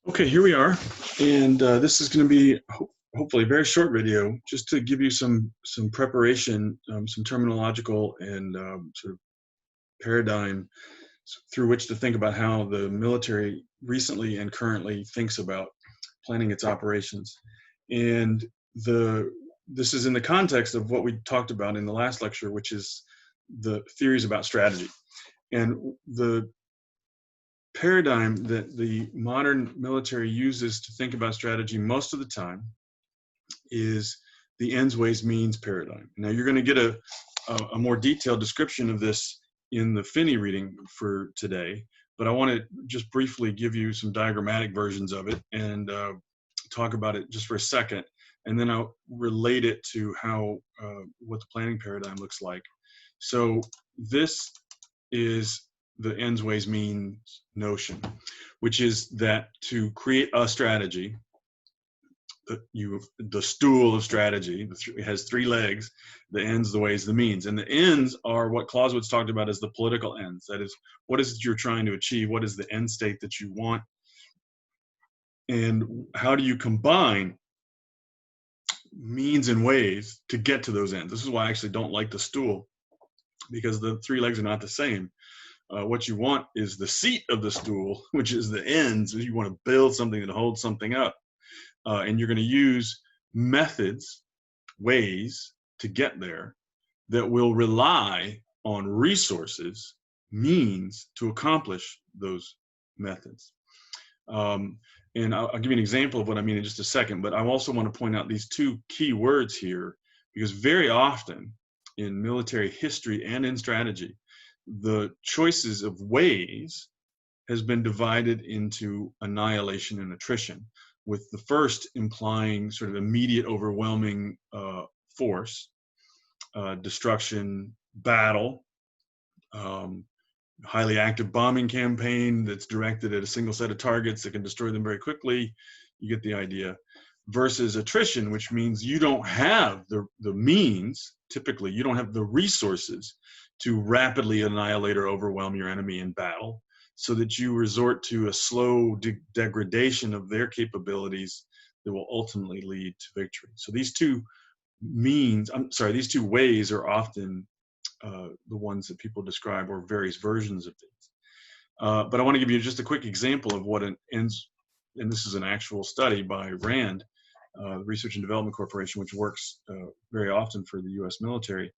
Okay, here we are, and this is going to be hopefully a very short video, just to give you some preparation, some terminological and sort of paradigm through which to think about how the military recently and currently thinks about planning its operations. And this is in the context of what we talked about in the last lecture, which is the theories about strategy. And the paradigm that the modern military uses to think about strategy most of the time is the ends, ways, means paradigm. Now you're going to get a more detailed description of this in the Finney reading for today, but I want to just briefly give you some diagrammatic versions of it and talk about it just for a second, and then I'll relate it to how what the planning paradigm looks like. So this is the ends, ways, means notion, which is that to create a strategy, the stool of strategy, it has three legs: the ends, the ways, the means. And the ends are what Clausewitz talked about as the political ends. That is, what is it you're trying to achieve? What is the end state that you want? And how do you combine means and ways to get to those ends? This is why I actually don't like the stool, because the three legs are not the same. What you want is the seat of the stool, which is the ends. You want to build something that holds something up. And you're going to use methods, ways to get there that will rely on resources, means to accomplish those methods. And I'll give you an example of what I mean in just a second, but I also want to point out these two key words here, because very often in military history and in strategy, the choices of ways has been divided into annihilation and attrition, with the first implying sort of immediate overwhelming force, destruction, battle, highly active bombing campaign that's directed at a single set of targets that can destroy them very quickly. You get the idea. Versus attrition, which means you don't have the means, typically you don't have the resources to rapidly annihilate or overwhelm your enemy in battle, so that you resort to a slow degradation of their capabilities that will ultimately lead to victory. So these two these two ways are often the ones that people describe, or various versions of these. But I want to give you just a quick example of what an ends, and this is an actual study by RAND, Research and Development Corporation, which works very often for the US military,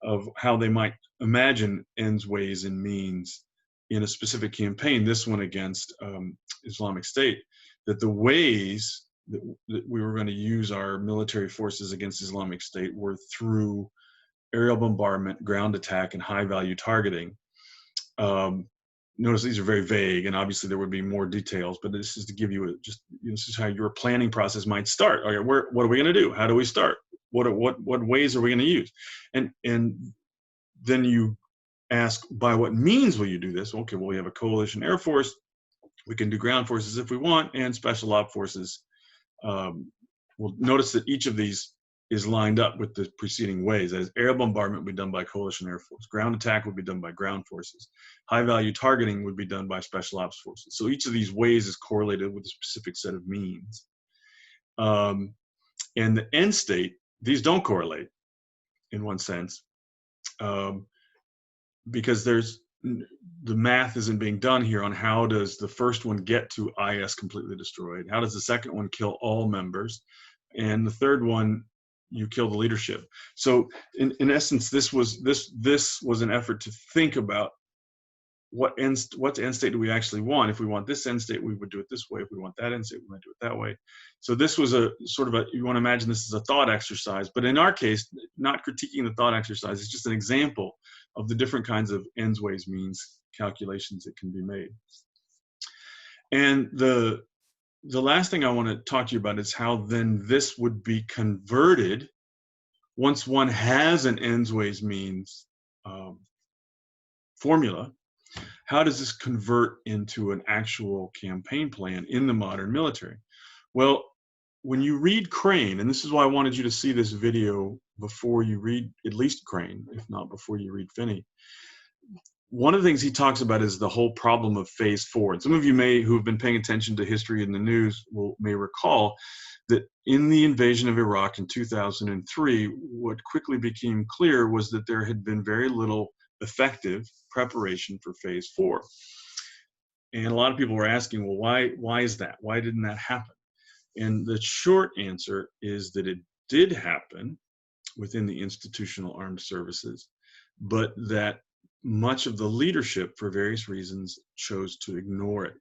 of how they might imagine ends, ways, and means in a specific campaign, this one against Islamic State, that the ways that we were going to use our military forces against Islamic State were through aerial bombardment, ground attack, and high-value targeting. Notice these are very vague, and obviously there would be more details, but this is to give you this is how your planning process might start. Okay, what are we going to do? How do we start? What ways are we going to use? And then you ask, by what means will you do this? Okay, well, we have a coalition air force. We can do ground forces if we want, and special op forces. We'll notice that each of these is lined up with the preceding ways. That is, air bombardment would be done by coalition air force. Ground attack would be done by ground forces. High value targeting would be done by special ops forces. So each of these ways is correlated with a specific set of means. And the end state, these don't correlate in one sense, because the math isn't being done here on how does the first one get to IS completely destroyed? How does the second one kill all members? And the third one, you kill the leadership. So in essence, this was an effort to think about what end state do we actually want. If we want this end state, we would do it this way. If we want that end state, we might do it that way. So this was a sort of you want to imagine this as a thought exercise, but in our case, not critiquing the thought exercise, it's just an example of the different kinds of ends, ways, means calculations that can be made. And the last thing I want to talk to you about is how then this would be converted once one has an ends, ways, means formula. How does this convert into an actual campaign plan in the modern military? Well, when you read Crane, and this is why I wanted you to see this video before you read at least Crane, if not before you read Finney. one of the things he talks about is the whole problem of phase 4. And some of you who have been paying attention to history in the news may recall that in the invasion of Iraq in 2003, what quickly became clear was that there had been very little effective preparation for phase 4. And a lot of people were asking, well, why is that? Why didn't that happen? And the short answer is that it did happen within the institutional armed services, but that much of the leadership, for various reasons, chose to ignore it.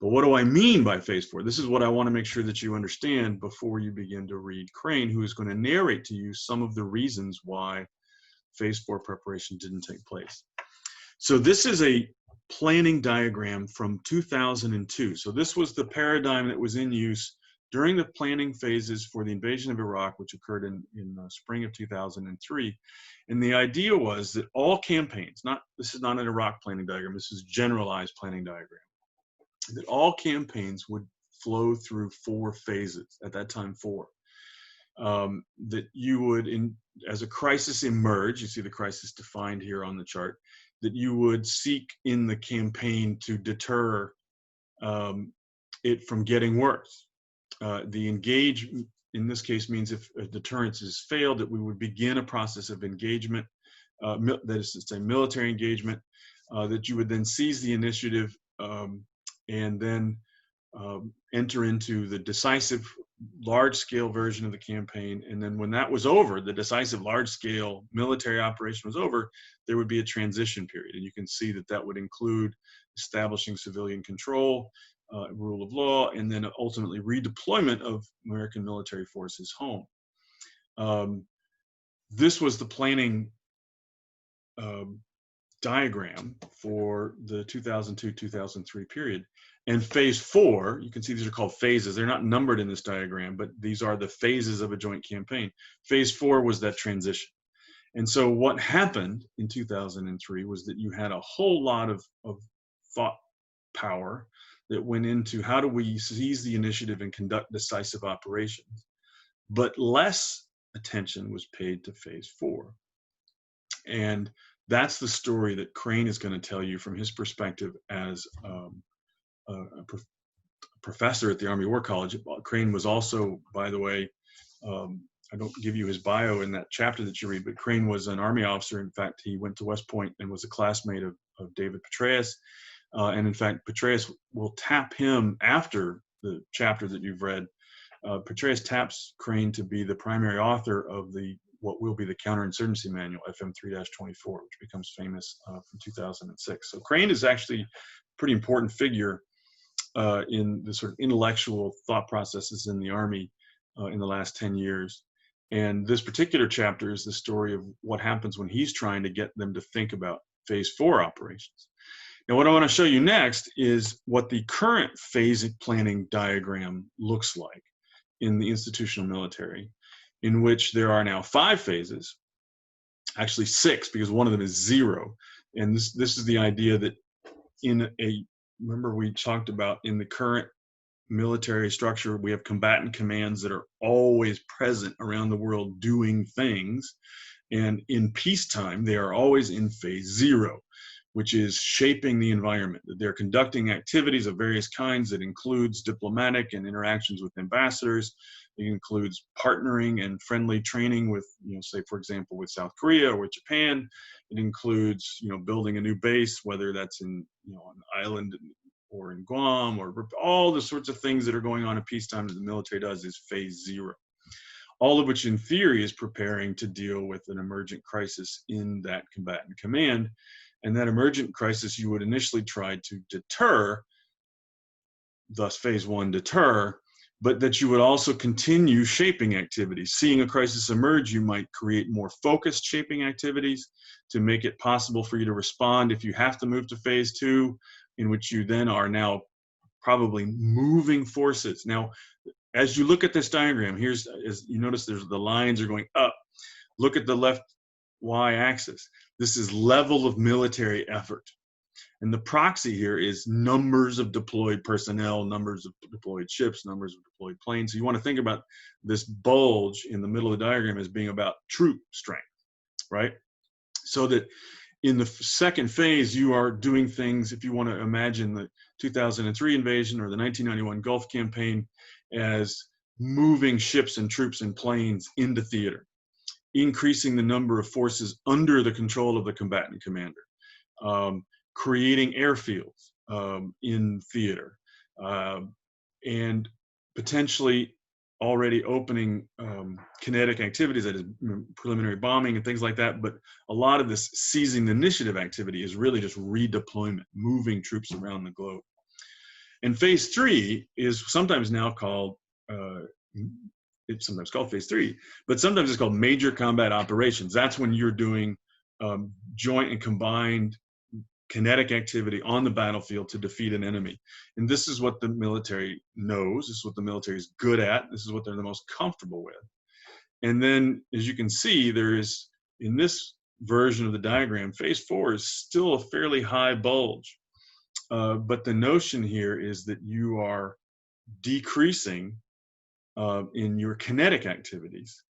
But what do I mean by phase 4? This is what I want to make sure that you understand before you begin to read Crane, who is going to narrate to you some of the reasons why phase 4 preparation didn't take place. So this is a planning diagram from 2002. So this was the paradigm that was in use during the planning phases for the invasion of Iraq, which occurred in the spring of 2003. And the idea was that all campaigns, this is not an Iraq planning diagram, this is generalized planning diagram, that all campaigns would flow through 4 phases, at that time 4. That you would, as a crisis emerged, you see the crisis defined here on the chart, that you would seek in the campaign to deter it from getting worse. The engage, in this case, means if a deterrence has failed, that we would begin a process of engagement, that is to say military engagement, that you would then seize the initiative and then enter into the decisive large-scale version of the campaign. And then when that was over, the decisive large-scale military operation was over, there would be a transition period. And you can see that that would include establishing civilian control, rule of law, and then ultimately redeployment of American military forces home. This was the planning diagram for the 2002-2003 period. And phase 4, you can see these are called phases. They're not numbered in this diagram, but these are the phases of a joint campaign. Phase 4 was that transition. And so what happened in 2003 was that you had a whole lot of thought power that went into how do we seize the initiative and conduct decisive operations, but less attention was paid to phase 4. And that's the story that Crane is going to tell you from his perspective as a professor at the Army War College. Crane was also, by the way, I don't give you his bio in that chapter that you read, but Crane was an Army officer. In fact, he went to West Point and was a classmate of David Petraeus. And in fact, Petraeus will tap him after the chapter that you've read. Petraeus taps Crane to be the primary author of what will be the Counterinsurgency Manual, FM 3-24, which becomes famous from 2006. So Crane is actually a pretty important figure in the sort of intellectual thought processes in the Army in the last 10 years. And this particular chapter is the story of what happens when he's trying to get them to think about phase 4 operations. Now, what I want to show you next is what the current phase planning diagram looks like in the institutional military, in which there are now 5 phases, actually 6, because one of them is 0. And this is the idea that remember we talked about in the current military structure, we have combatant commands that are always present around the world doing things. And in peacetime, they are always in phase 0, which is shaping the environment. They're conducting activities of various kinds that includes diplomatic and interactions with ambassadors. It includes partnering and friendly training with, say, for example, with South Korea or with Japan. It includes, building a new base, whether that's in, an island or in Guam, or all the sorts of things that are going on in peacetime that the military does is phase 0. All of which in theory is preparing to deal with an emergent crisis in that combatant command. And that emergent crisis you would initially try to deter, thus phase 1, deter, but that you would also continue shaping activities. Seeing a crisis emerge, you might create more focused shaping activities to make it possible for you to respond if you have to move to phase 2, in which you then are now probably moving forces. Now, as you look at this diagram, as you notice, the lines are going up. Look at the left y-axis. This is level of military effort. And the proxy here is numbers of deployed personnel, numbers of deployed ships, numbers of deployed planes. So you want to think about this bulge in the middle of the diagram as being about troop strength, right? So that In the second phase, you are doing things, if you want to imagine the 2003 invasion or the 1991 Gulf campaign, as moving ships and troops and planes into theater, increasing the number of forces under the control of the combatant commander, creating airfields in theater, and potentially already opening kinetic activities, that is preliminary bombing and things like that. But a lot of this seizing the initiative activity is really just redeployment, moving troops around the globe. And phase 3 is sometimes now called, it's sometimes called phase 3, but sometimes it's called major combat operations. That's when you're doing joint and combined kinetic activity on the battlefield to defeat an enemy. And this is what the military knows. This is what the military is good at. This is what they're the most comfortable with. And then, as you can see, there is, in this version of the diagram, phase 4 is still a fairly high bulge. But the notion here is that you are decreasing in your kinetic activities,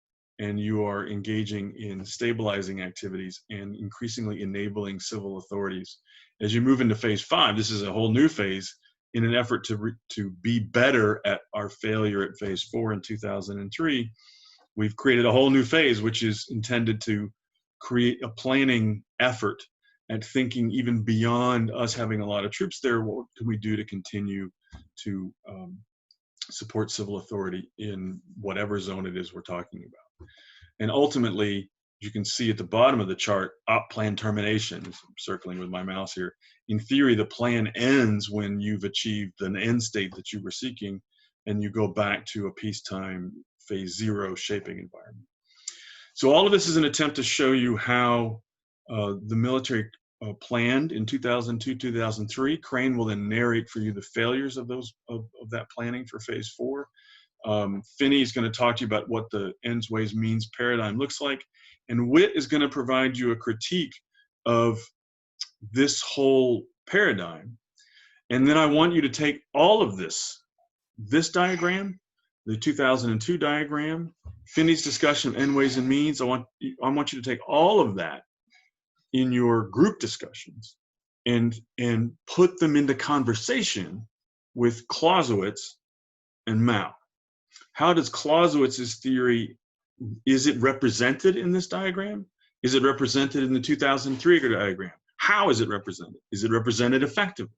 and you are engaging in stabilizing activities and increasingly enabling civil authorities. As you move into phase 5, this is a whole new phase in an effort to be better at our failure at phase 4 in 2003. We've created a whole new phase, which is intended to create a planning effort at thinking even beyond us having a lot of troops there. What can we do to continue to support civil authority in whatever zone it is we're talking about? And ultimately, you can see at the bottom of the chart, op plan termination. I'm circling with my mouse here. In theory, the plan ends when you've achieved an end state that you were seeking, and you go back to a peacetime phase 0 shaping environment. So all of this is an attempt to show you how the military planned in 2002, 2003. Crane will then narrate for you the failures of those of that planning for phase 4. Finney is going to talk to you about what the ends, ways, means paradigm looks like, and Witt is going to provide you a critique of this whole paradigm. And then I want you to take all of this diagram, the 2002 diagram, Finney's discussion of end, ways, and means. I want you to take all of that in your group discussions and put them into conversation with Clausewitz and Mao. How does Clausewitz's theory, is it represented in this diagram? Is it represented in the 2003 diagram? How is it represented? Is it represented effectively?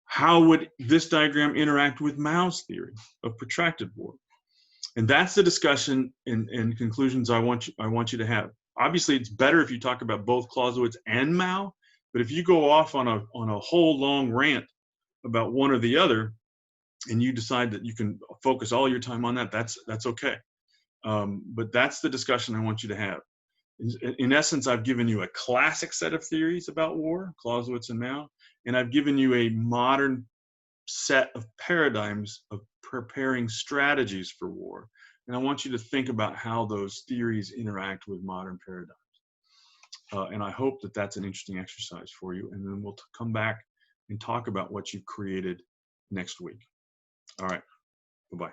How would this diagram interact with Mao's theory of protracted war? And that's the discussion and conclusions I want you to have. Obviously, it's better if you talk about both Clausewitz and Mao, but if you go off on a whole long rant about one or the other, and you decide that you can focus all your time on that, that's okay. But that's the discussion I want you to have. In essence, I've given you a classic set of theories about war, Clausewitz and Mao, and I've given you a modern set of paradigms of preparing strategies for war. And I want you to think about how those theories interact with modern paradigms. And I hope that that's an interesting exercise for you. And then we'll come back and talk about what you've created next week. All right, bye-bye.